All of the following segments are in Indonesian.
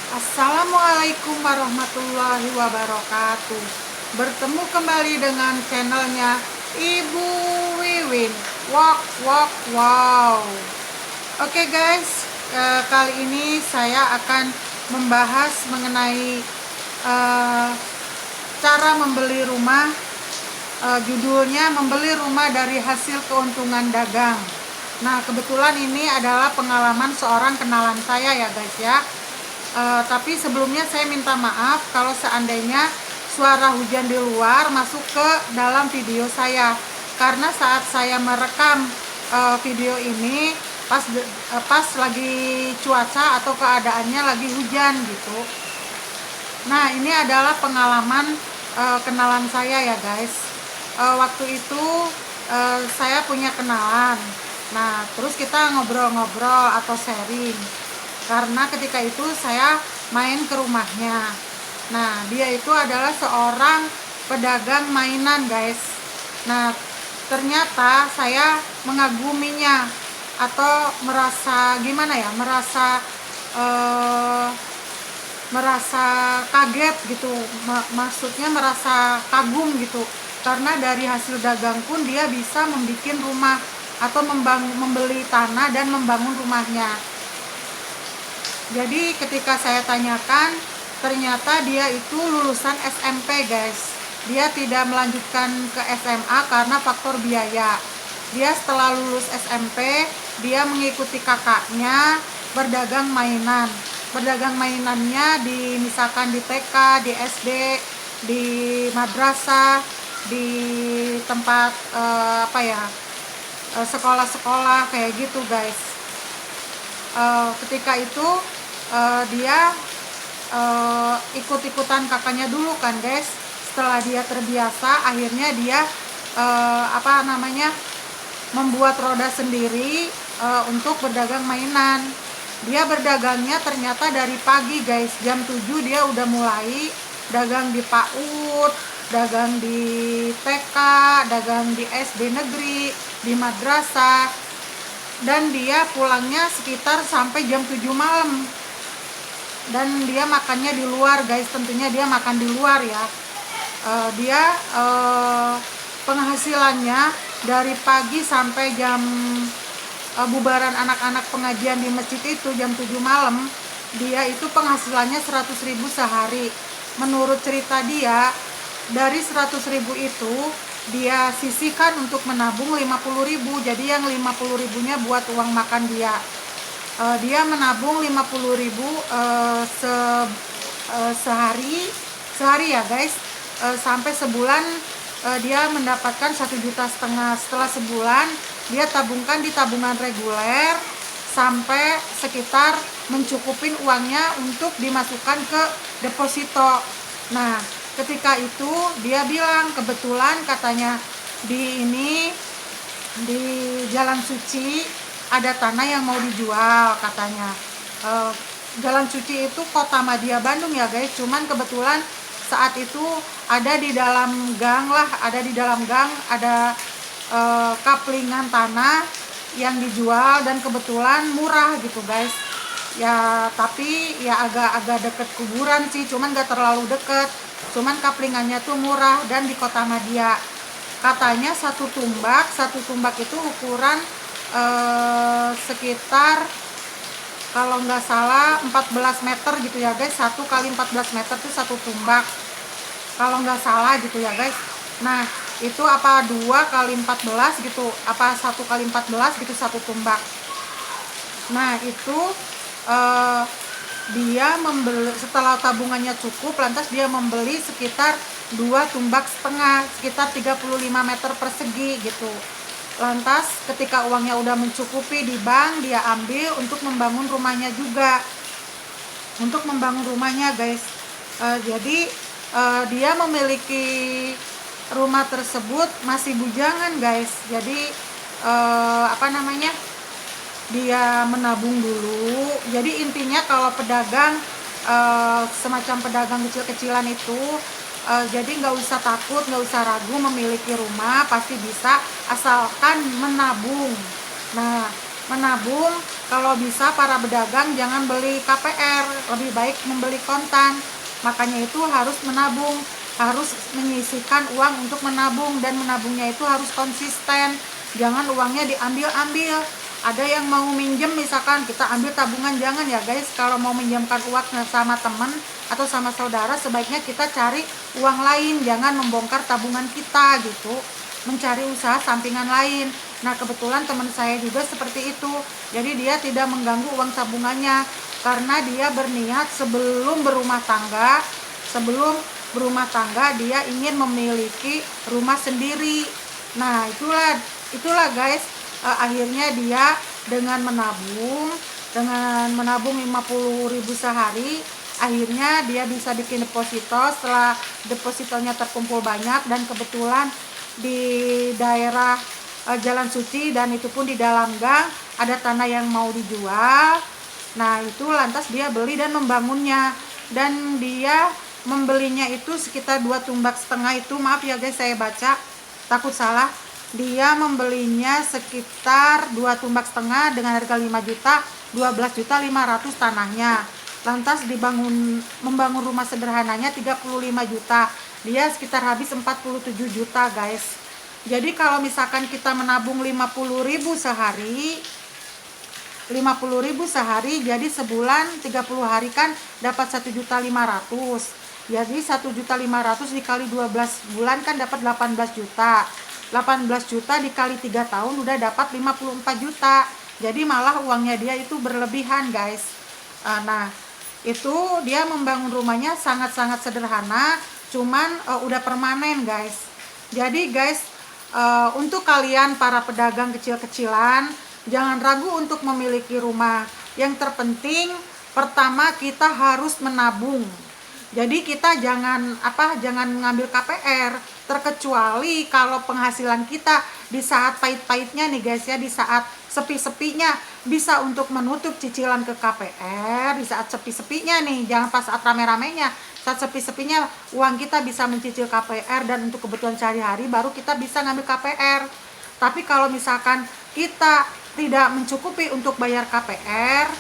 Assalamualaikum warahmatullahi wabarakatuh. Bertemu kembali dengan channelnya Ibu Wiwin. Walk, walk, wow. Oke guys, kali ini saya akan membahas mengenai eh, cara membeli rumah. Judulnya membeli rumah dari hasil keuntungan dagang. Nah, kebetulan ini adalah pengalaman seorang kenalan saya ya guys ya. Tapi sebelumnya saya minta maaf kalau seandainya suara hujan di luar masuk ke dalam video saya, karena saat saya merekam video ini pas lagi cuaca atau keadaannya lagi hujan gitu. Nah, ini adalah pengalaman kenalan saya ya guys. Waktu itu saya punya kenalan. Nah, terus kita ngobrol-ngobrol atau sharing. Karena ketika itu saya main ke rumahnya. Nah, dia itu adalah seorang pedagang mainan, guys. Nah, ternyata saya mengaguminya atau merasa gimana ya? Merasa kaget gitu. Maksudnya merasa kagum gitu. Karena dari hasil dagang pun dia bisa membuat rumah atau membeli tanah dan membangun rumahnya. Jadi ketika saya tanyakan, ternyata dia itu lulusan SMP guys. Dia tidak melanjutkan ke SMA karena faktor biaya. Dia setelah lulus SMP, dia mengikuti kakaknya berdagang mainan. Berdagang mainannya misalkan di TK, di SD, di madrasah, di tempat sekolah-sekolah kayak gitu guys. Ketika itu dia ikut-ikutan kakaknya dulu kan guys. Setelah dia terbiasa, akhirnya dia membuat roda sendiri untuk berdagang mainan. Dia berdagangnya ternyata dari pagi guys, jam 7 dia udah mulai dagang di PAUD, dagang di TK, dagang di SD negeri, di madrasah, dan dia pulangnya sekitar sampai jam 7 malam. Dan dia makannya di luar guys, tentunya dia makan di luar ya. Dia penghasilannya dari pagi sampai jam bubaran anak-anak pengajian di masjid itu jam 7 malam, dia itu penghasilannya 100.000 sehari. Menurut cerita dia, dari 100.000 itu dia sisihkan untuk menabung 50.000. Jadi yang 50.000-nya buat uang makan dia. Dia menabung 50.000 sehari ya guys. Sampai sebulan dia mendapatkan 1,5 juta. Setelah sebulan dia tabungkan di tabungan reguler sampai sekitar mencukupin uangnya untuk dimasukkan ke deposito. Nah, ketika itu dia bilang, kebetulan katanya di Jalan Suci ada tanah yang mau dijual katanya. Jalan Suci itu Kota Madia Bandung ya guys. Cuman kebetulan saat itu ada di dalam gang ada kaplingan tanah yang dijual dan kebetulan murah gitu guys. Ya tapi ya agak deket kuburan sih, cuman gak terlalu deket. Cuman kaplingannya tuh murah dan di Kota Madia. Katanya satu tumbak itu ukuran sekitar kalau nggak salah 14 meter gitu ya guys. 1 kali 14 meter itu satu tumbak kalau nggak salah gitu ya guys. Nah itu apa 2 kali 14 gitu, apa 1 kali 14 gitu satu tumbak. Nah itu dia membeli, setelah tabungannya cukup, lantas dia membeli sekitar 2 tumbak setengah, sekitar 35 meter persegi gitu. Lantas ketika uangnya udah mencukupi di bank, dia ambil untuk membangun rumahnya juga. Untuk membangun rumahnya guys. Jadi dia memiliki rumah tersebut masih bujangan guys. Jadi dia menabung dulu. Jadi intinya kalau pedagang semacam pedagang kecil-kecilan itu, jadi nggak usah takut, nggak usah ragu memiliki rumah, pasti bisa asalkan menabung. Nah menabung, kalau bisa para pedagang jangan beli KPR, lebih baik membeli kontan. Makanya itu harus menabung, harus menyisihkan uang untuk menabung, dan menabungnya itu harus konsisten. Jangan uangnya diambil-ambil. Ada yang mau minjem misalkan kita ambil tabungan, jangan ya guys. Kalau mau minjamkan uang sama teman atau sama saudara, sebaiknya kita cari uang lain, jangan membongkar tabungan kita gitu, mencari usaha sampingan lain. Nah kebetulan teman saya juga seperti itu, jadi dia tidak mengganggu uang tabungannya karena dia berniat sebelum berumah tangga dia ingin memiliki rumah sendiri. Nah itulah guys, akhirnya dia dengan menabung 50.000 sehari, akhirnya dia bisa bikin deposito. Setelah depositonya terkumpul banyak, dan kebetulan di daerah Jalan Suci, dan itu pun di dalam gang ada tanah yang mau dijual. Nah itu lantas dia beli dan membangunnya, dan dia membelinya itu sekitar 2,5 tumbak itu, maaf ya guys saya baca takut salah. Dia membelinya sekitar 2,5 tumbak dengan harga 5 juta, 12.500.000 tanahnya. Lantas membangun rumah sederhananya 35 juta. Dia sekitar habis 47 juta guys. Jadi kalau misalkan kita menabung 50.000 sehari, jadi sebulan 30 hari kan dapat 1.500.000. Jadi 1.500.000 dikali 12 bulan kan dapat 18 juta. 18 juta dikali 3 tahun udah dapat 54 juta. Jadi malah uangnya dia itu berlebihan guys. Nah itu dia membangun rumahnya sangat-sangat sederhana, cuman udah permanen guys. Jadi guys, untuk kalian para pedagang kecil-kecilan, jangan ragu untuk memiliki rumah. Yang terpenting pertama kita harus menabung. Jadi kita jangan ngambil KPR, terkecuali kalau penghasilan kita di saat pahit-pahitnya nih guys ya, di saat sepi-sepinya bisa untuk menutup cicilan ke KPR. Di saat sepi-sepinya nih, jangan pas saat rame-ramenya. Saat sepi-sepinya uang kita bisa mencicil KPR, dan untuk kebutuhan sehari-hari baru kita bisa ngambil KPR. Tapi kalau misalkan kita tidak mencukupi untuk bayar KPR,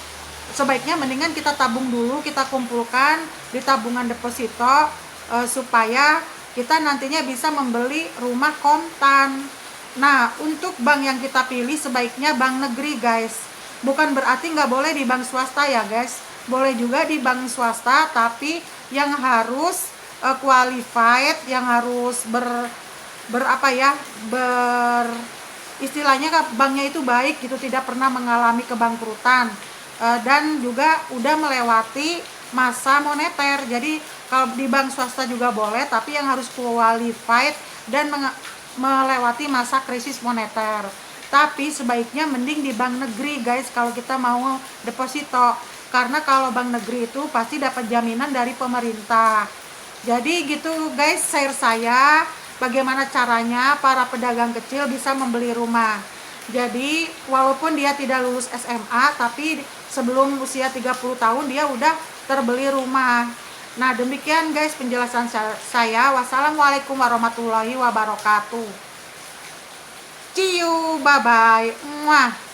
sebaiknya mendingan kita tabung dulu, kita kumpulkan di tabungan deposito, supaya kita nantinya bisa membeli rumah kontan. Nah untuk bank yang kita pilih sebaiknya bank negeri guys. Bukan berarti nggak boleh di bank swasta ya guys, boleh juga di bank swasta, tapi yang harus qualified, yang harus istilahnya banknya itu baik gitu, tidak pernah mengalami kebangkrutan, dan juga udah melewati masa moneter. Jadi kalau di bank swasta juga boleh, tapi yang harus qualified dan melewati masa krisis moneter. Tapi sebaiknya mending di bank negeri guys kalau kita mau deposito, karena kalau bank negeri itu pasti dapat jaminan dari pemerintah. Jadi gitu guys, share saya bagaimana caranya para pedagang kecil bisa membeli rumah. Jadi walaupun dia tidak lulus SMA, tapi sebelum usia 30 tahun dia udah terbeli rumah. Nah demikian guys penjelasan saya. Wassalamualaikum warahmatullahi wabarakatuh. See you, bye bye. Mwah.